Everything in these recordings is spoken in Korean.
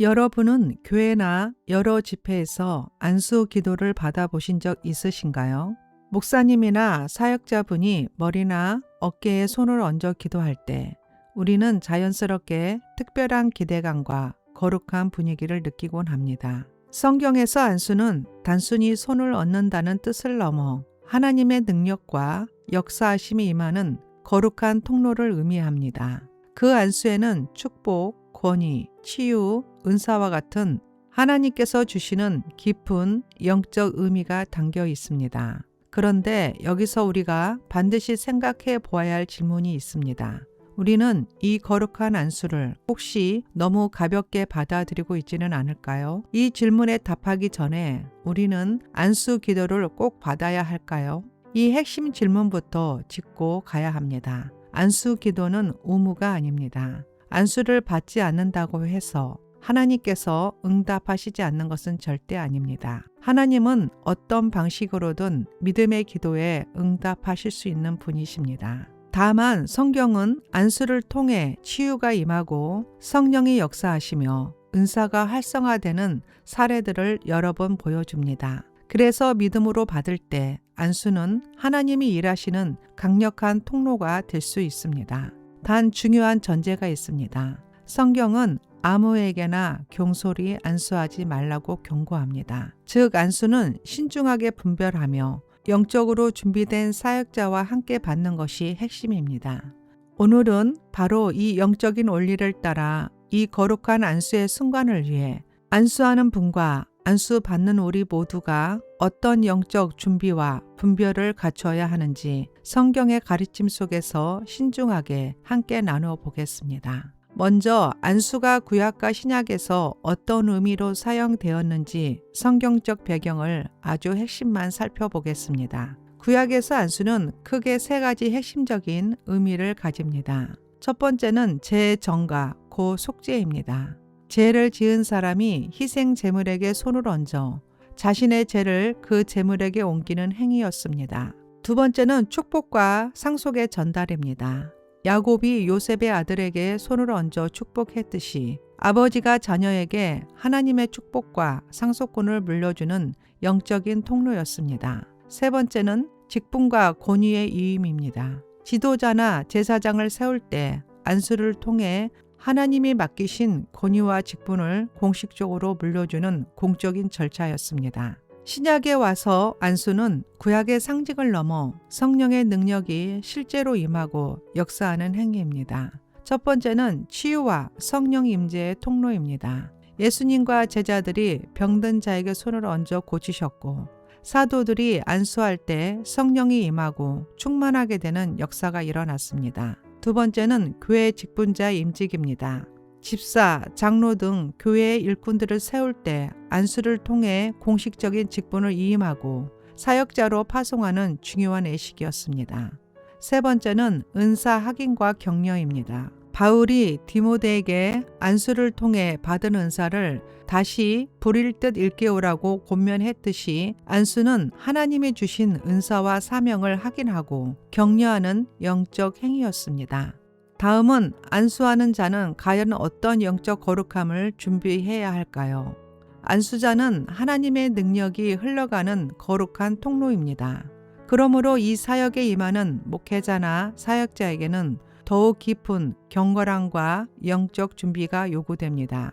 여러분은 교회나 여러 집회에서 안수 기도를 받아보신 적 있으신가요? 목사님이나 사역자분이 머리나 어깨에 손을 얹어 기도할 때 우리는 자연스럽게 특별한 기대감과 거룩한 분위기를 느끼곤 합니다. 성경에서 안수는 단순히 손을 얹는다는 뜻을 넘어 하나님의 능력과 역사하심이 임하는 거룩한 통로를 의미합니다. 그 안수에는 축복, 권위, 치유, 은사와 같은 하나님께서 주시는 깊은 영적 의미가 담겨 있습니다. 그런데 여기서 우리가 반드시 생각해 보아야 할 질문이 있습니다. 우리는 이 거룩한 안수를 혹시 너무 가볍게 받아들이고 있지는 않을까요? 이 질문에 답하기 전에 우리는 안수 기도를 꼭 받아야 할까요? 이 핵심 질문부터 짚고 가야 합니다. 안수 기도는 의무가 아닙니다. 안수를 받지 않는다고 해서 하나님께서 응답하시지 않는 것은 절대 아닙니다. 하나님은 어떤 방식으로든 믿음의 기도에 응답하실 수 있는 분이십니다. 다만 성경은 안수를 통해 치유가 임하고 성령이 역사하시며 은사가 활성화되는 사례들을 여러 번 보여줍니다. 그래서 믿음으로 받을 때 안수는 하나님이 일하시는 강력한 통로가 될 수 있습니다. 단 중요한 전제가 있습니다. 성경은 아무에게나 경솔히 안수하지 말라고 경고합니다. 즉 안수는 신중하게 분별하며 영적으로 준비된 사역자와 함께 받는 것이 핵심입니다. 오늘은 바로 이 영적인 원리를 따라 이 거룩한 안수의 순간을 위해 안수하는 분과 안수 받는 우리 모두가 어떤 영적 준비와 분별을 갖춰야 하는지 성경의 가르침 속에서 신중하게 함께 나누어 보겠습니다. 먼저 안수가 구약과 신약에서 어떤 의미로 사용되었는지 성경적 배경을 아주 핵심만 살펴보겠습니다. 구약에서 안수는 크게 세 가지 핵심적인 의미를 가집니다. 첫 번째는 재정가, 고 속죄입니다. 죄를 지은 사람이 희생 제물에게 손을 얹어 자신의 죄를 그 제물에게 옮기는 행위였습니다. 두 번째는 축복과 상속의 전달입니다. 야곱이 요셉의 아들에게 손을 얹어 축복했듯이 아버지가 자녀에게 하나님의 축복과 상속권을 물려주는 영적인 통로였습니다. 세 번째는 직분과 권위의 위임입니다. 지도자나 제사장을 세울 때 안수를 통해 하나님이 맡기신 권위와 직분을 공식적으로 물려주는 공적인 절차였습니다. 신약에 와서 안수는 구약의 상징을 넘어 성령의 능력이 실제로 임하고 역사하는 행위입니다. 첫 번째는 치유와 성령 임재의 통로입니다. 예수님과 제자들이 병든 자에게 손을 얹어 고치셨고 사도들이 안수할 때 성령이 임하고 충만하게 되는 역사가 일어났습니다. 두 번째는 교회 직분자의 임직입니다. 집사, 장로 등 교회의 일꾼들을 세울 때 안수를 통해 공식적인 직분을 위임하고 사역자로 파송하는 중요한 예식이었습니다. 세 번째는 은사 확인과 격려입니다. 바울이 디모데에게 안수를 통해 받은 은사를 다시 불일 듯 일깨우라고 권면했듯이 안수는 하나님이 주신 은사와 사명을 확인하고 격려하는 영적 행위였습니다. 다음은 안수하는 자는 과연 어떤 영적 거룩함을 준비해야 할까요? 안수자는 하나님의 능력이 흘러가는 거룩한 통로입니다. 그러므로 이 사역에 임하는 목회자나 사역자에게는 더욱 깊은 경건함과 영적 준비가 요구됩니다.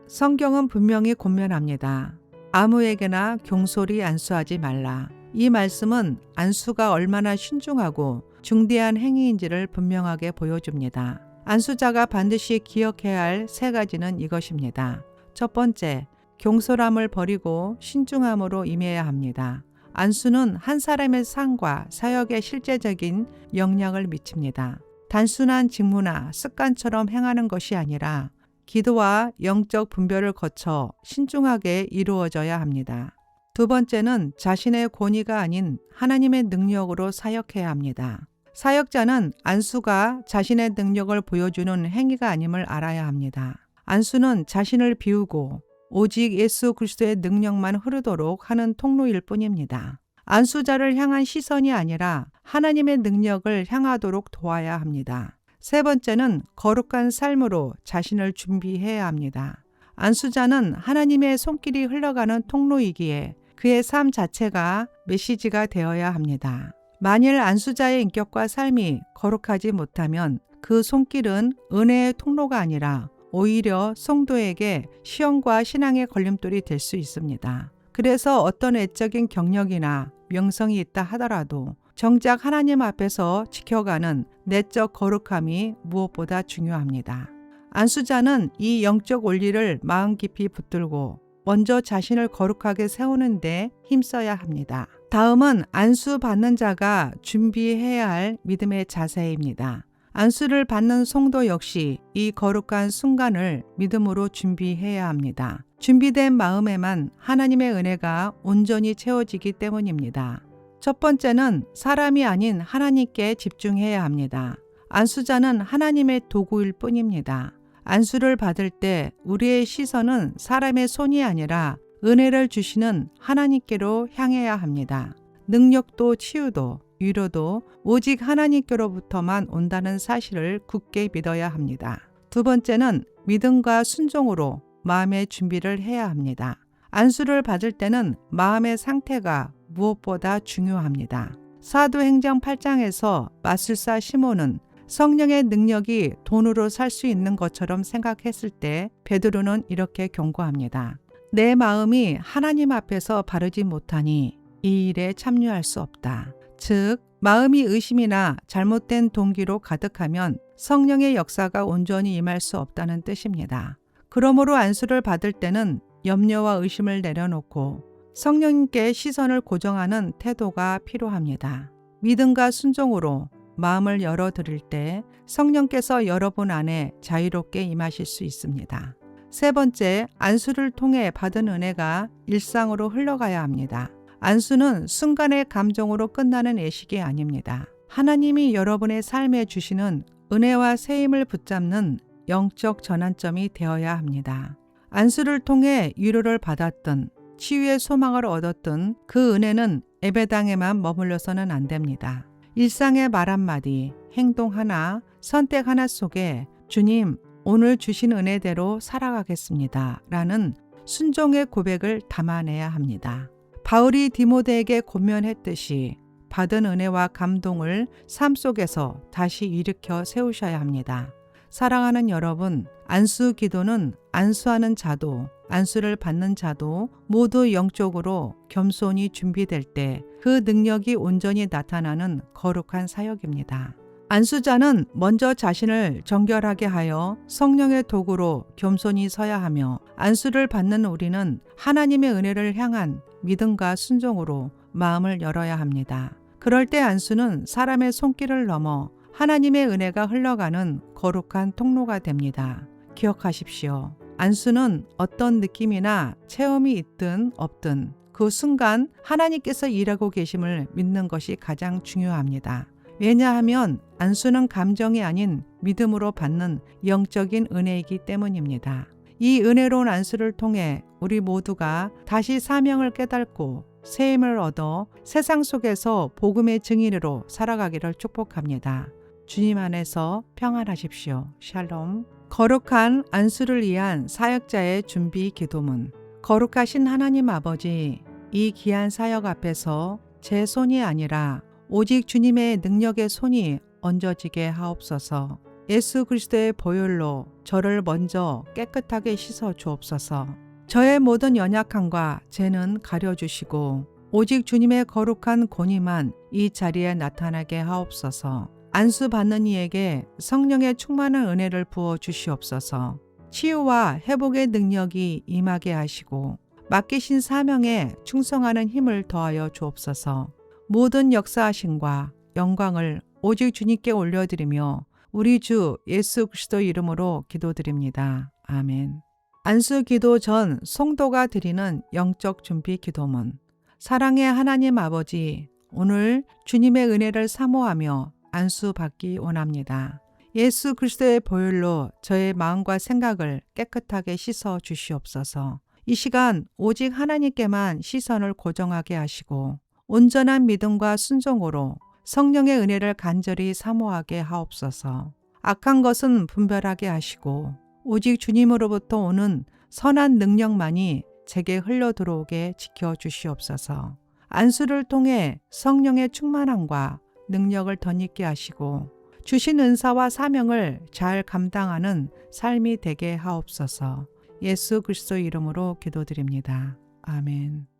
성경은 분명히 권면합니다. 아무에게나 경솔히 안수하지 말라. 이 말씀은 안수가 얼마나 신중하고 중대한 행위인지를 분명하게 보여줍니다. 안수자가 반드시 기억해야 할 세 가지는 이것입니다. 첫 번째, 경솔함을 버리고 신중함으로 임해야 합니다. 안수는 한 사람의 삶과 사역에 실제적인 영향을 미칩니다. 단순한 직무나 습관처럼 행하는 것이 아니라 기도와 영적 분별을 거쳐 신중하게 이루어져야 합니다. 두 번째는 자신의 권위가 아닌 하나님의 능력으로 사역해야 합니다. 사역자는 안수가 자신의 능력을 보여주는 행위가 아님을 알아야 합니다. 안수는 자신을 비우고 오직 예수 그리스도의 능력만 흐르도록 하는 통로일 뿐입니다. 안수자를 향한 시선이 아니라 하나님의 능력을 향하도록 도와야 합니다. 세 번째는 거룩한 삶으로 자신을 준비해야 합니다. 안수자는 하나님의 손길이 흘러가는 통로이기에 그의 삶 자체가 메시지가 되어야 합니다. 만일 안수자의 인격과 삶이 거룩하지 못하면 그 손길은 은혜의 통로가 아니라 오히려 성도에게 시험과 신앙의 걸림돌이 될 수 있습니다. 그래서 어떤 외적인 경력이나 명성이 있다 하더라도 정작 하나님 앞에서 지켜가는 내적 거룩함이 무엇보다 중요합니다. 안수자는 이 영적 원리를 마음 깊이 붙들고 먼저 자신을 거룩하게 세우는 데 힘써야 합니다. 다음은 안수 받는 자가 준비해야 할 믿음의 자세입니다. 안수를 받는 성도 역시 이 거룩한 순간을 믿음으로 준비해야 합니다. 준비된 마음에만 하나님의 은혜가 온전히 채워지기 때문입니다. 첫 번째는 사람이 아닌 하나님께 집중해야 합니다. 안수자는 하나님의 도구일 뿐입니다. 안수를 받을 때 우리의 시선은 사람의 손이 아니라 은혜를 주시는 하나님께로 향해야 합니다. 능력도 치유도 위로도 오직 하나님께로부터만 온다는 사실을 굳게 믿어야 합니다. 두 번째는 믿음과 순종으로 마음의 준비를 해야 합니다. 안수를 받을 때는 마음의 상태가 무엇보다 중요합니다. 사도행전 8장에서 마술사 시몬은 성령의 능력이 돈으로 살 수 있는 것처럼 생각했을 때 베드로는 이렇게 경고합니다. 내 마음이 하나님 앞에서 바르지 못하니 이 일에 참여할 수 없다. 즉, 마음이 의심이나 잘못된 동기로 가득하면 성령의 역사가 온전히 임할 수 없다는 뜻입니다. 그러므로 안수를 받을 때는 염려와 의심을 내려놓고 성령님께 시선을 고정하는 태도가 필요합니다. 믿음과 순종으로 마음을 열어드릴 때 성령께서 여러분 안에 자유롭게 임하실 수 있습니다. 세 번째, 안수를 통해 받은 은혜가 일상으로 흘러가야 합니다. 안수는 순간의 감정으로 끝나는 예식이 아닙니다. 하나님이 여러분의 삶에 주시는 은혜와 세임을 붙잡는 영적 전환점이 되어야 합니다. 안수를 통해 위로를 받았든 치유의 소망을 얻었든 그 은혜는 예배당에만 머물러서는 안 됩니다. 일상의 말 한마디, 행동 하나, 선택 하나 속에 주님, 오늘 주신 은혜대로 살아가겠습니다. 라는 순종의 고백을 담아내야 합니다. 바울이 디모데에게 권면했듯이 받은 은혜와 감동을 삶 속에서 다시 일으켜 세우셔야 합니다. 사랑하는 여러분, 안수 기도는 안수하는 자도 안수를 받는 자도 모두 영적으로 겸손히 준비될 때 그 능력이 온전히 나타나는 거룩한 사역입니다. 안수자는 먼저 자신을 정결하게 하여 성령의 도구로 겸손히 서야 하며 안수를 받는 우리는 하나님의 은혜를 향한 믿음과 순종으로 마음을 열어야 합니다. 그럴 때 안수는 사람의 손길을 넘어 하나님의 은혜가 흘러가는 거룩한 통로가 됩니다. 기억하십시오. 안수는 어떤 느낌이나 체험이 있든 없든 그 순간 하나님께서 일하고 계심을 믿는 것이 가장 중요합니다. 왜냐하면 안수는 감정이 아닌 믿음으로 받는 영적인 은혜이기 때문입니다. 이 은혜로운 안수를 통해 우리 모두가 다시 사명을 깨닫고 새 힘을 얻어 세상 속에서 복음의 증인으로 살아가기를 축복합니다. 주님 안에서 평안하십시오. 샬롬. 거룩한 안수를 위한 사역자의 준비 기도문. 거룩하신 하나님 아버지, 이 귀한 사역 앞에서 제 손이 아니라 오직 주님의 능력의 손이 얹어지게 하옵소서. 예수 그리스도의 보혈로 저를 먼저 깨끗하게 씻어 주옵소서. 저의 모든 연약함과 죄는 가려주시고 오직 주님의 거룩한 권위만 이 자리에 나타나게 하옵소서. 안수 받는 이에게 성령의 충만한 은혜를 부어 주시옵소서. 치유와 회복의 능력이 임하게 하시고 맡기신 사명에 충성하는 힘을 더하여 주옵소서. 모든 역사하심과 영광을 오직 주님께 올려드리며 우리 주 예수 그리스도 이름으로 기도드립니다. 아멘. 안수 기도 전 성도가 드리는 영적 준비 기도문. 사랑의 하나님 아버지, 오늘 주님의 은혜를 사모하며 안수 받기 원합니다. 예수 그리스도의 보혈로 저의 마음과 생각을 깨끗하게 씻어 주시옵소서. 이 시간 오직 하나님께만 시선을 고정하게 하시고 온전한 믿음과 순종으로 성령의 은혜를 간절히 사모하게 하옵소서. 악한 것은 분별하게 하시고 오직 주님으로부터 오는 선한 능력만이 제게 흘러 들어오게 지켜 주시옵소서. 안수를 통해 성령의 충만함과 능력을 덧입게 하시고 주신 은사와 사명을 잘 감당하는 삶이 되게 하옵소서. 예수 그리스도 이름으로 기도드립니다. 아멘.